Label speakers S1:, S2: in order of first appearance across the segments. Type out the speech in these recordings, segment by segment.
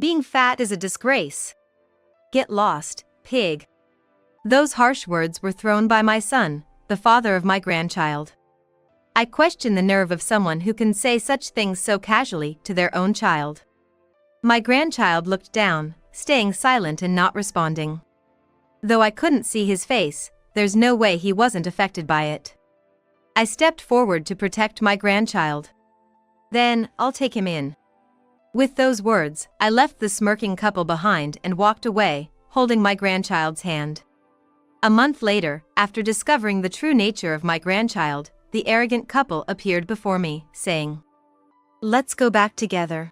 S1: Being fat is a disgrace. Get lost, pig. Those harsh words were thrown by my son, the father of my grandchild. I question the nerve of someone who can say such things so casually to their own child. My grandchild looked down, staying silent and not responding. Though I couldn't see his face, there's no way he wasn't affected by it. I stepped forward to protect my grandchild. Then, I'll take him in. With those words, I left the smirking couple behind and walked away, holding my grandchild's hand. A month later, after discovering the true nature of my grandchild, the arrogant couple appeared before me, saying, "Let's go back together."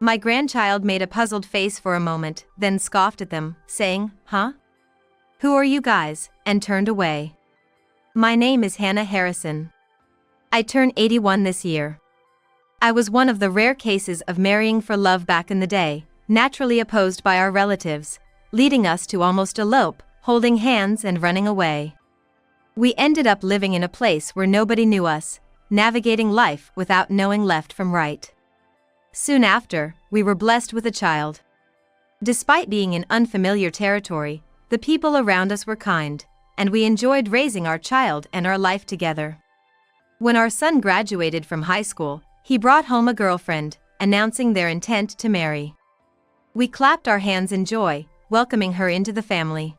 S1: My grandchild made a puzzled face for a moment, then scoffed at them, saying, "Huh? Who are you guys?" and turned away. My name is Hannah Harrison. I turn 81 this year. I was one of the rare cases of marrying for love back in the day, naturally opposed by our relatives, leading us to almost elope, holding hands and running away. We ended up living in a place where nobody knew us, navigating life without knowing left from right. Soon after, we were blessed with a child. Despite being in unfamiliar territory, the people around us were kind, and we enjoyed raising our child and our life together. When our son graduated from high school, he brought home a girlfriend, announcing their intent to marry. We clapped our hands in joy, welcoming her into the family.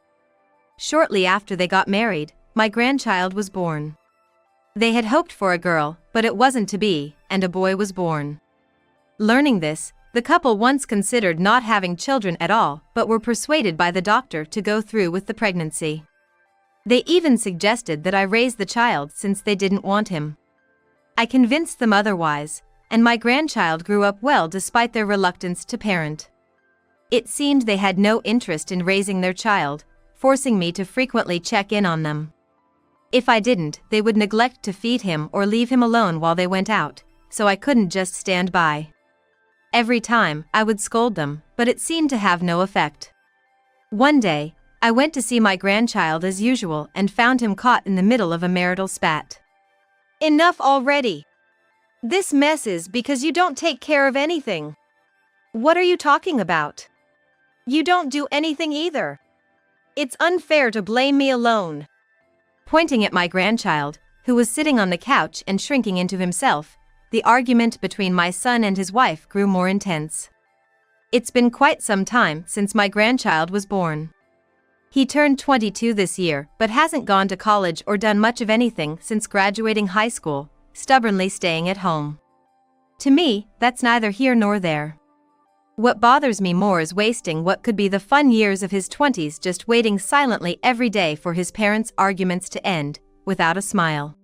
S1: Shortly after they got married, my grandchild was born. They had hoped for a girl, but it wasn't to be, and a boy was born. Learning this, the couple once considered not having children at all, but were persuaded by the doctor to go through with the pregnancy. They even suggested that I raise the child since they didn't want him. I convinced them otherwise, and my grandchild grew up well despite their reluctance to parent. It seemed they had no interest in raising their child, forcing me to frequently check in on them. If I didn't, they would neglect to feed him or leave him alone while they went out, so I couldn't just stand by. Every time, I would scold them, but it seemed to have no effect. One day, I went to see my grandchild as usual and found him caught in the middle of a marital spat. "Enough already! This mess is because you don't take care of anything. What are you talking about? You don't do anything either. It's unfair to blame me alone." Pointing at my grandchild, who was sitting on the couch and shrinking into himself, the argument between my son and his wife grew more intense. It's been quite some time since my grandchild was born. He turned 22 this year but hasn't gone to college or done much of anything since graduating high school, stubbornly staying at home. To me, that's neither here nor there. What bothers me more is wasting what could be the fun years of his 20s just waiting silently every day for his parents' arguments to end, without a smile.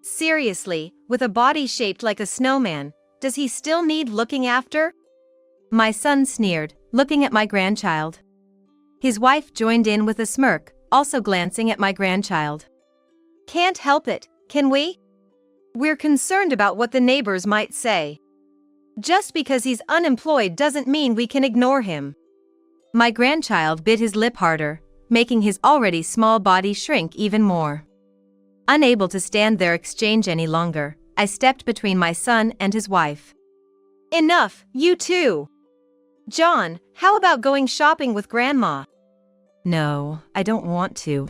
S1: Seriously, with a body shaped like a snowman, does he still need looking after? My son sneered, looking at my grandchild. His wife joined in with a smirk, also glancing at my grandchild. "Can't help it, can we? We're concerned about what the neighbors might say. Just because he's unemployed doesn't mean we can ignore him." My grandchild bit his lip harder, making his already small body shrink even more. Unable to stand their exchange any longer, I stepped between my son and his wife. "Enough, you two! John, how about going shopping with Grandma?" "No, I don't want to."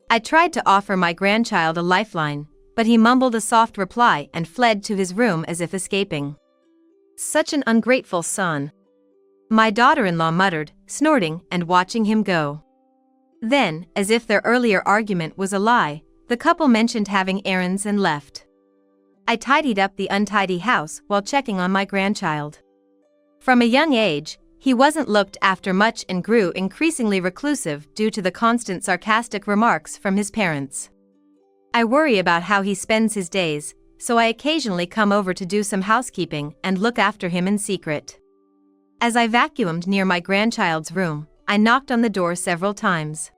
S1: I tried to offer my grandchild a lifeline, but he mumbled a soft reply and fled to his room as if escaping. "Such an ungrateful son," my daughter-in-law muttered, snorting and watching him go. Then, as if their earlier argument was a lie, the couple mentioned having errands and left. I tidied up the untidy house while checking on my grandchild. From a young age, he wasn't looked after much and grew increasingly reclusive due to the constant sarcastic remarks from his parents. I worry about how he spends his days, so I occasionally come over to do some housekeeping and look after him in secret. As I vacuumed near my grandchild's room, I knocked on the door several times.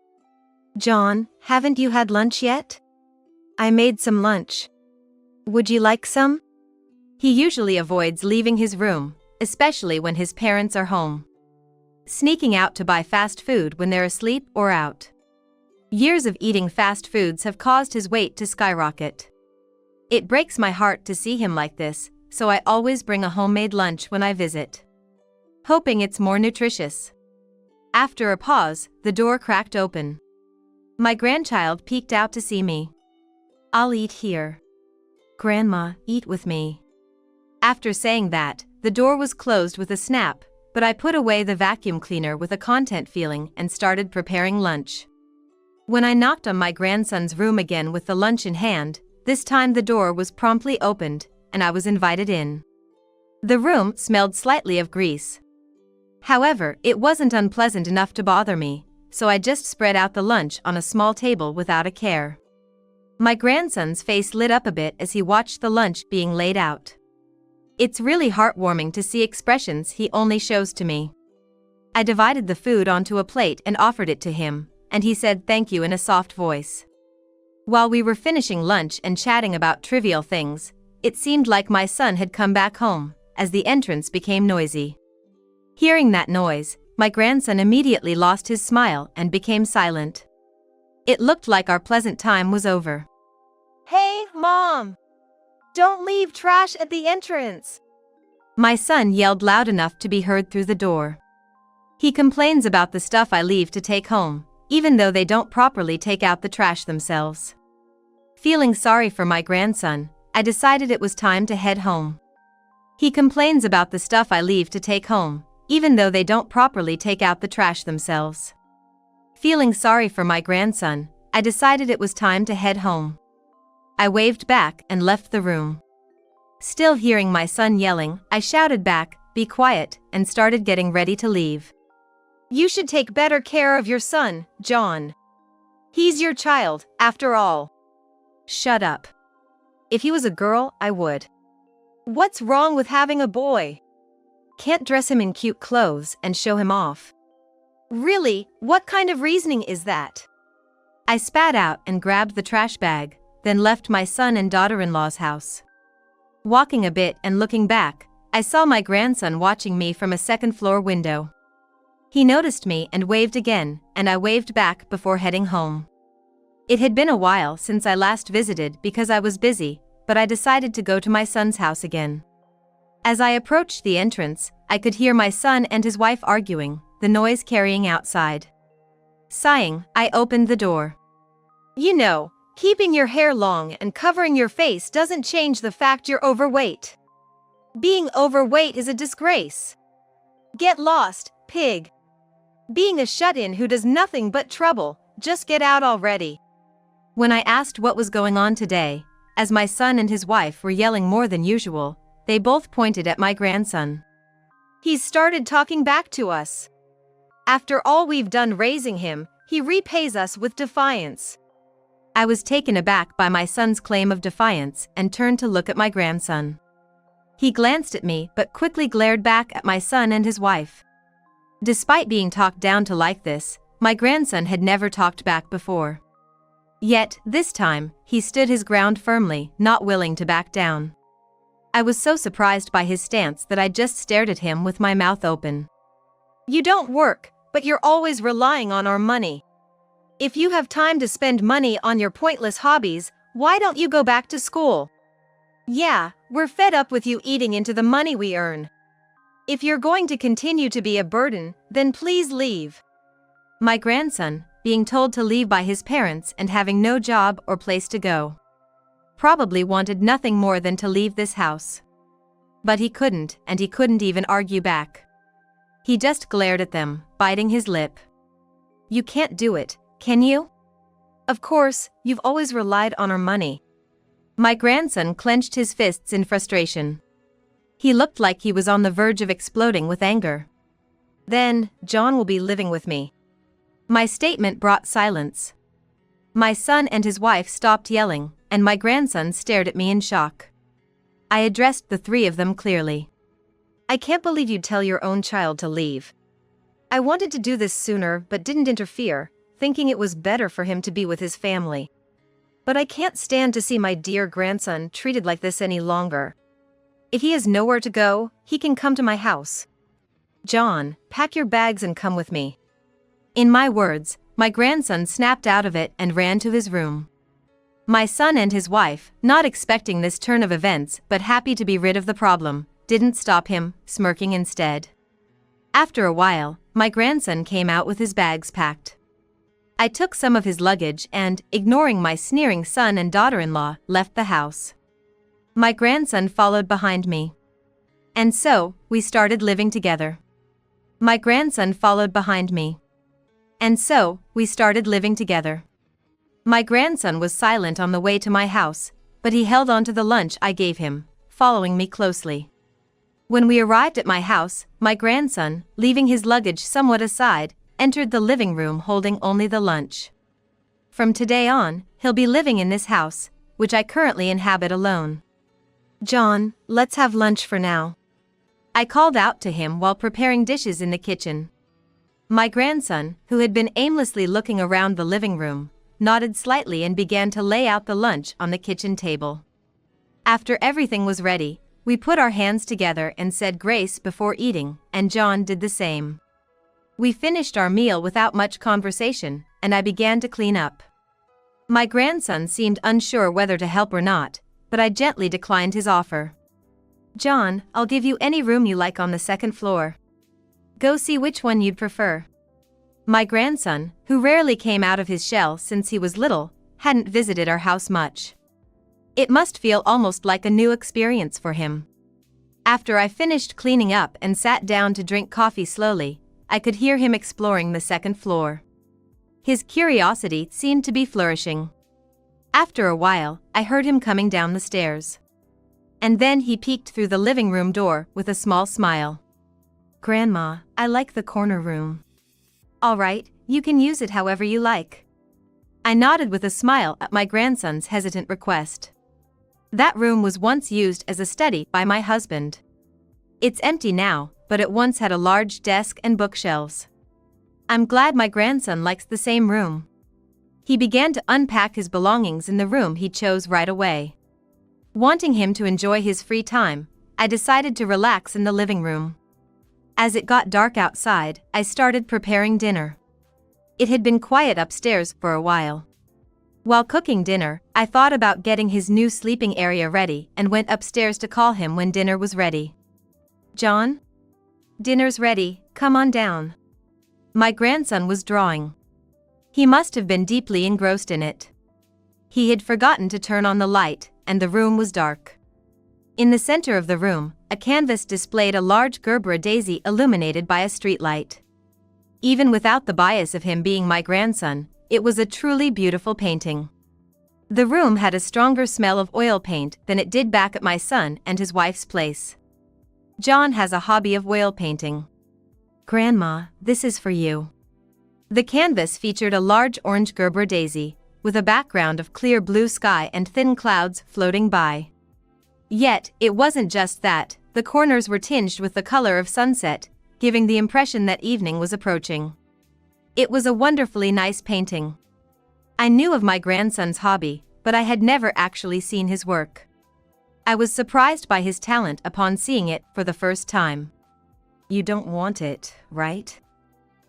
S1: "John, haven't you had lunch yet? I made some lunch. Would you like some?" He usually avoids leaving his room, especially when his parents are home. Sneaking out to buy fast food when they're asleep or out. Years of eating fast foods have caused his weight to skyrocket. It breaks my heart to see him like this, so I always bring a homemade lunch when I visit. hoping it's more nutritious. After a pause, the door cracked open. My grandchild peeked out to see me. "I'll eat here. Grandma, eat with me." After saying that, the door was closed with a snap, but I put away the vacuum cleaner with a content feeling and started preparing lunch. When I knocked on my grandson's room again with the lunch in hand, this time the door was promptly opened, and I was invited in. The room smelled slightly of grease. However, it wasn't unpleasant enough to bother me, so I just spread out the lunch on a small table without a care. My grandson's face lit up a bit as he watched the lunch being laid out. It's really heartwarming to see expressions he only shows to me. I divided the food onto a plate and offered it to him, and he said thank you in a soft voice. While we were finishing lunch and chatting about trivial things, it seemed like my son had come back home, as the entrance became noisy. Hearing that noise, my grandson immediately lost his smile and became silent. It looked like our pleasant time was over.
S2: "Hey, Mom! Don't leave trash at the entrance!"
S1: My son yelled loud enough to be heard through the door. He complains about the stuff I leave to take home, even though they don't properly take out the trash themselves. Feeling sorry for my grandson, I decided it was time to head home. He complains about the stuff I leave to take home, even though they don't properly take out the trash themselves. Feeling sorry for my grandson, I decided it was time to head home. I waved back and left the room. Still hearing my son yelling, I shouted back, "Be quiet," and started getting ready to leave.
S2: "You should take better care of your son, John. He's your child, after all."
S1: "Shut up. If he was a girl, I would."
S2: "What's wrong with having a boy?
S1: Can't dress him in cute clothes and show him off."
S2: "Really, what kind of reasoning is that?"
S1: I spat out and grabbed the trash bag, then left my son and daughter-in-law's house. Walking a bit and looking back, I saw my grandson watching me from a second-floor window. He noticed me and waved again, and I waved back before heading home. It had been a while since I last visited because I was busy, but I decided to go to my son's house again. As I approached the entrance, I could hear my son and his wife arguing, the noise carrying outside. Sighing, I opened the door.
S2: "You know, keeping your hair long and covering your face doesn't change the fact you're overweight. Being overweight is a disgrace. Get lost, pig. Being a shut-in who does nothing but trouble, just get out already."
S1: When I asked what was going on today, as my son and his wife were yelling more than usual, they both pointed at my grandson.
S2: "He's started talking back to us. After all we've done raising him, he repays us with defiance."
S1: I was taken aback by my son's claim of defiance and turned to look at my grandson. He glanced at me but quickly glared back at my son and his wife. Despite being talked down to like this, my grandson had never talked back before. Yet, this time, he stood his ground firmly, not willing to back down. I was so surprised by his stance that I just stared at him with my mouth open.
S2: "You don't work, but you're always relying on our money. If you have time to spend money on your pointless hobbies, why don't you go back to school? Yeah, we're fed up with you eating into the money we earn. If you're going to continue to be a burden, then please leave."
S1: My grandson, being told to leave by his parents and having no job or place to go, probably wanted nothing more than to leave this house. But he couldn't, and he couldn't even argue back. He just glared at them, biting his lip. "You can't do it, can you? Of course, you've always relied on our money." My grandson clenched his fists in frustration. He looked like he was on the verge of exploding with anger. "Then, John will be living with me." My statement brought silence. My son and his wife stopped yelling, and my grandson stared at me in shock. I addressed the three of them clearly. "I can't believe you'd tell your own child to leave. I wanted to do this sooner but didn't interfere, thinking it was better for him to be with his family. But I can't stand to see my dear grandson treated like this any longer. If he has nowhere to go, he can come to my house. John, pack your bags and come with me." In my words, my grandson snapped out of it and ran to his room. My son and his wife, not expecting this turn of events but happy to be rid of the problem, didn't stop him, smirking instead. After a while, my grandson came out with his bags packed. I took some of his luggage and, ignoring my sneering son and daughter-in-law, left the house. My grandson followed behind me. And so, we started living together. My grandson followed behind me. And so, we started living together. My grandson was silent on the way to my house, but he held on to the lunch I gave him, following me closely. When we arrived at my house, my grandson, leaving his luggage somewhat aside, entered the living room holding only the lunch. From today on, he'll be living in this house, which I currently inhabit alone.
S2: John, let's have lunch for now.
S1: I called out to him while preparing dishes in the kitchen. My grandson, who had been aimlessly looking around the living room, nodded slightly and began to lay out the lunch on the kitchen table. After everything was ready, we put our hands together and said grace before eating, and John did the same. We finished our meal without much conversation, and I began to clean up. My grandson seemed unsure whether to help or not, but I gently declined his offer. John, I'll give you any room you like on the second floor. Go see which one you'd prefer. My grandson, who rarely came out of his shell since he was little, hadn't visited our house much. It must feel almost like a new experience for him. After I finished cleaning up and sat down to drink coffee slowly, I could hear him exploring the second floor. His curiosity seemed to be flourishing. After a while, I heard him coming down the stairs. And then he peeked through the living room door with a small smile. Grandma, I like the corner room. All right, you can use it however you like. I nodded with a smile at my grandson's hesitant request. That room was once used as a study by my husband. It's empty now, but it once had a large desk and bookshelves. I'm glad my grandson likes the same room. He began to unpack his belongings in the room he chose right away. Wanting him to enjoy his free time, I decided to relax in the living room. As it got dark outside, I started preparing dinner. It had been quiet upstairs for a while. While cooking dinner, I thought about getting his new sleeping area ready and went upstairs to call him when dinner was ready. John? Dinner's ready, come on down. My grandson was drawing. He must have been deeply engrossed in it. He had forgotten to turn on the light, and the room was dark. In the center of the room, a canvas displayed a large Gerbera daisy illuminated by a streetlight. Even without the bias of him being my grandson, it was a truly beautiful painting. The room had a stronger smell of oil paint than it did back at my son and his wife's place. John has a hobby of oil painting. Grandma, this is for you. The canvas featured a large orange Gerbera daisy, with a background of clear blue sky and thin clouds floating by. Yet, it wasn't just that, the corners were tinged with the color of sunset, giving the impression that evening was approaching. It was a wonderfully nice painting. I knew of my grandson's hobby, but I had never actually seen his work. I was surprised by his talent upon seeing it for the first time. You don't want it, right?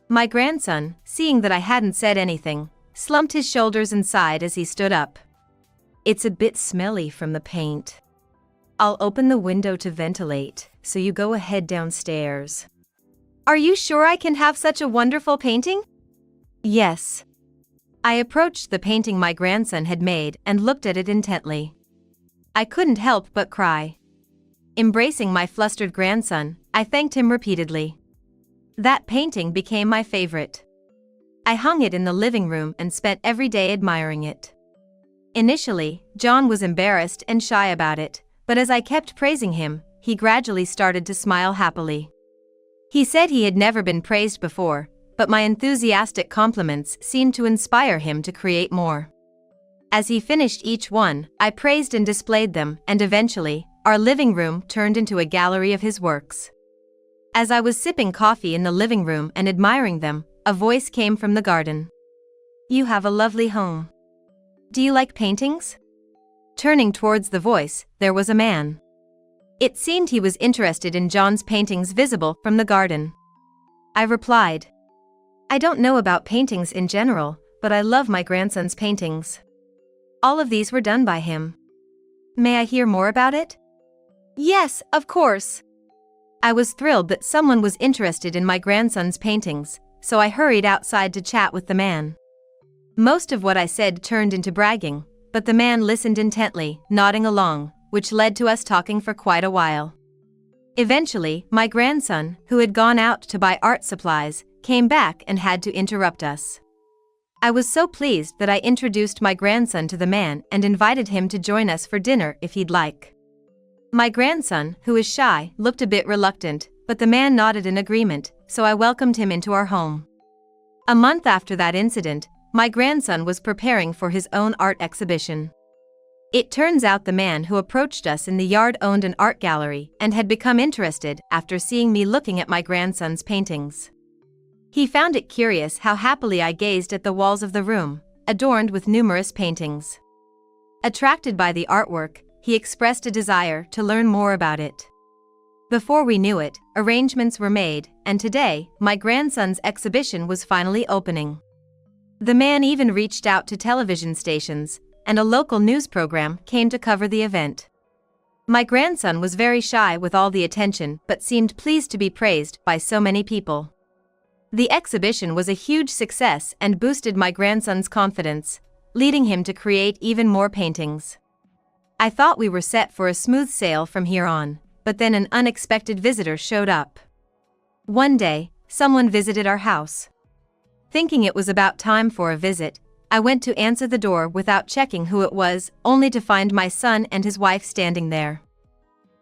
S1: My grandson, seeing that I hadn't said anything, slumped his shoulders and sighed as he stood up. It's a bit smelly from the paint. I'll open the window to ventilate, so you go ahead downstairs.
S2: Are you sure I can have such a wonderful painting?
S1: Yes. I approached the painting my grandson had made and looked at it intently. I couldn't help but cry. Embracing my flustered grandson, I thanked him repeatedly. That painting became my favorite. I hung it in the living room and spent every day admiring it. Initially, John was embarrassed and shy about it, but as I kept praising him, he gradually started to smile happily. He said he had never been praised before, but my enthusiastic compliments seemed to inspire him to create more. As he finished each one, I praised and displayed them, and eventually, our living room turned into a gallery of his works. As I was sipping coffee in the living room and admiring them, a voice came from the garden. You have a lovely home. Do you like paintings? Turning towards the voice, there was a man. It seemed he was interested in John's paintings visible from the garden. I replied, I don't know about paintings in general, but I love my grandson's paintings. All of these were done by him. May I hear more about it?
S2: Yes, of course.
S1: I was thrilled that someone was interested in my grandson's paintings, so I hurried outside to chat with the man. Most of what I said turned into bragging, but the man listened intently, nodding along, which led to us talking for quite a while. Eventually, my grandson, who had gone out to buy art supplies, came back and had to interrupt us. I was so pleased that I introduced my grandson to the man and invited him to join us for dinner if he'd like. My grandson, who is shy, looked a bit reluctant, but the man nodded in agreement, so I welcomed him into our home. A month after that incident, my grandson was preparing for his own art exhibition. It turns out the man who approached us in the yard owned an art gallery and had become interested after seeing me looking at my grandson's paintings. He found it curious how happily I gazed at the walls of the room, adorned with numerous paintings. Attracted by the artwork, he expressed a desire to learn more about it. Before we knew it, arrangements were made, and today, my grandson's exhibition was finally opening. The man even reached out to television stations, and a local news program came to cover the event. My grandson was very shy with all the attention but seemed pleased to be praised by so many people. The exhibition was a huge success and boosted my grandson's confidence, leading him to create even more paintings. I thought we were set for a smooth sail from here on, but then an unexpected visitor showed up. One day, someone visited our house. Thinking it was about time for a visit, I went to answer the door without checking who it was, only to find my son and his wife standing there.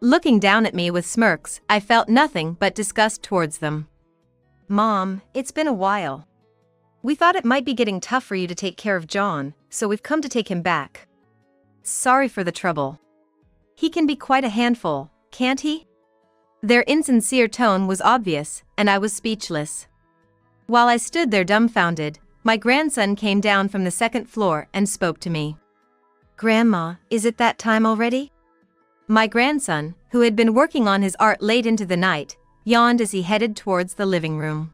S1: Looking down at me with smirks, I felt nothing but disgust towards them.
S2: Mom, it's been a while. We thought it might be getting tough for you to take care of John, so we've come to take him back.
S1: Sorry for the trouble. He can be quite a handful, can't he? Their insincere tone was obvious, and I was speechless. While I stood there dumbfounded, my grandson came down from the second floor and spoke to me.
S2: Grandma, is it that time already?
S1: My grandson, who had been working on his art late into the night, yawned as he headed towards the living room.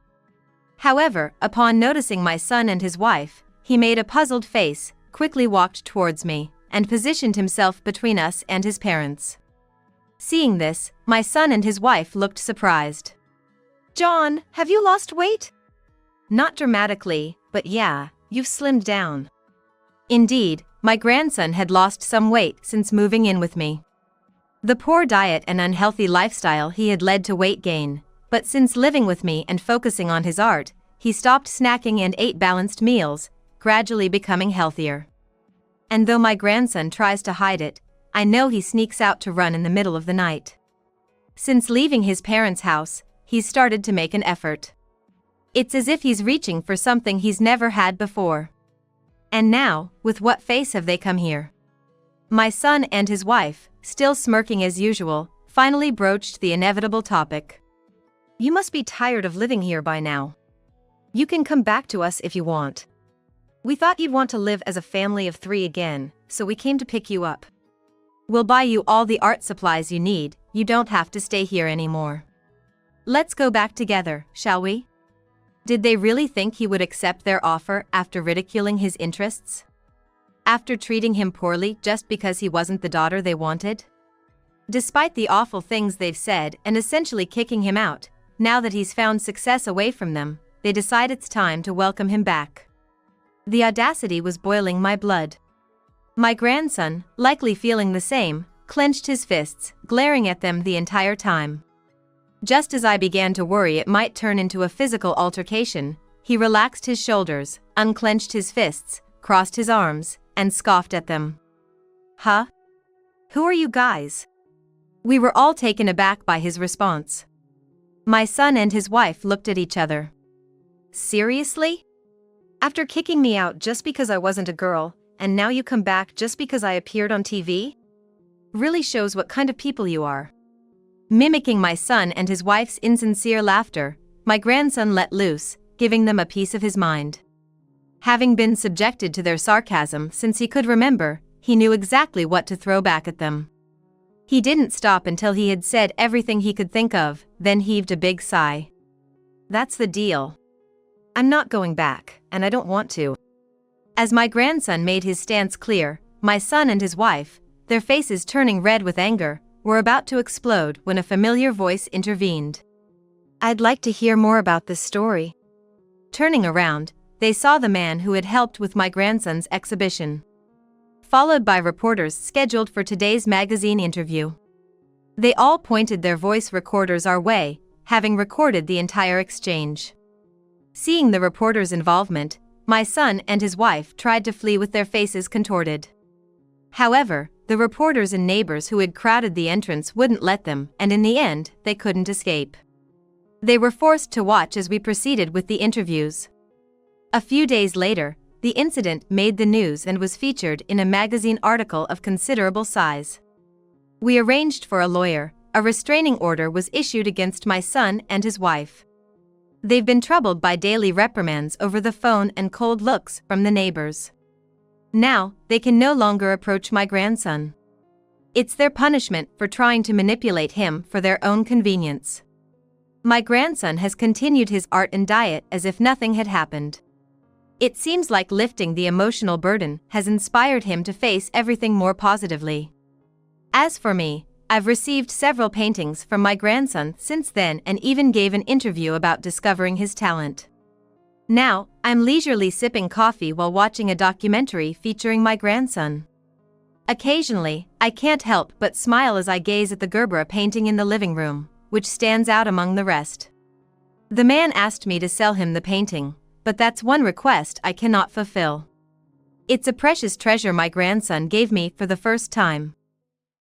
S1: However, upon noticing my son and his wife, he made a puzzled face, quickly walked towards me, and positioned himself between us and his parents. Seeing this, my son and his wife looked surprised.
S2: John, have you lost weight?
S1: Not dramatically, but yeah, you've slimmed down. Indeed, my grandson had lost some weight since moving in with me. The poor diet and unhealthy lifestyle he had led to weight gain, but since living with me and focusing on his art, he stopped snacking and ate balanced meals, gradually becoming healthier. And though my grandson tries to hide it, I know he sneaks out to run in the middle of the night. Since leaving his parents' house, he's started to make an effort. It's as if he's reaching for something he's never had before. And now, with what face have they come here? My son and his wife, still smirking as usual, finally broached the inevitable topic.
S2: You must be tired of living here by now. You can come back to us if you want. We thought you'd want to live as a family of 3 again, so we came to pick you up.
S1: We'll buy you all the art supplies you need, you don't have to stay here anymore. Let's go back together, shall we? Did they really think he would accept their offer after ridiculing his interests? After treating him poorly just because he wasn't the daughter they wanted? Despite the awful things they've said and essentially kicking him out, now that he's found success away from them, they decide it's time to welcome him back. The audacity was boiling my blood. My grandson, likely feeling the same, clenched his fists, glaring at them the entire time. Just as I began to worry it might turn into a physical altercation, he relaxed his shoulders, unclenched his fists, crossed his arms, and scoffed at them.
S2: Huh? Who are you guys?
S1: We were all taken aback by his response. My son and his wife looked at each other.
S2: Seriously? After kicking me out just because I wasn't a girl, and now you come back just because I appeared on TV? Really shows what kind of people you are.
S1: Mimicking my son and his wife's insincere laughter, my grandson let loose, giving them a piece of his mind. Having been subjected to their sarcasm since he could remember, he knew exactly what to throw back at them. He didn't stop until he had said everything he could think of, then heaved a big sigh.
S2: That's the deal. I'm not going back, and I don't want to.
S1: As my grandson made his stance clear, my son and his wife, their faces turning red with anger, were about to explode when a familiar voice intervened.
S2: I'd like to hear more about this story.
S1: Turning around, they saw the man who had helped with my grandson's exhibition, followed by reporters scheduled for today's magazine interview. They all pointed their voice recorders our way, having recorded the entire exchange. Seeing the reporters' involvement, my son and his wife tried to flee with their faces contorted. However, the reporters and neighbors who had crowded the entrance wouldn't let them, and in the end, they couldn't escape. They were forced to watch as we proceeded with the interviews. A few days later, the incident made the news and was featured in a magazine article of considerable size. We arranged for a lawyer. A restraining order was issued against my son and his wife. They've been troubled by daily reprimands over the phone and cold looks from the neighbors. Now, they can no longer approach my grandson. It's their punishment for trying to manipulate him for their own convenience. My grandson has continued his art and diet as if nothing had happened. It seems like lifting the emotional burden has inspired him to face everything more positively. As for me, I've received several paintings from my grandson since then and even gave an interview about discovering his talent. Now, I'm leisurely sipping coffee while watching a documentary featuring my grandson. Occasionally, I can't help but smile as I gaze at the Gerbera painting in the living room, which stands out among the rest. The man asked me to sell him the painting, but that's one request I cannot fulfill. It's a precious treasure my grandson gave me for the first time.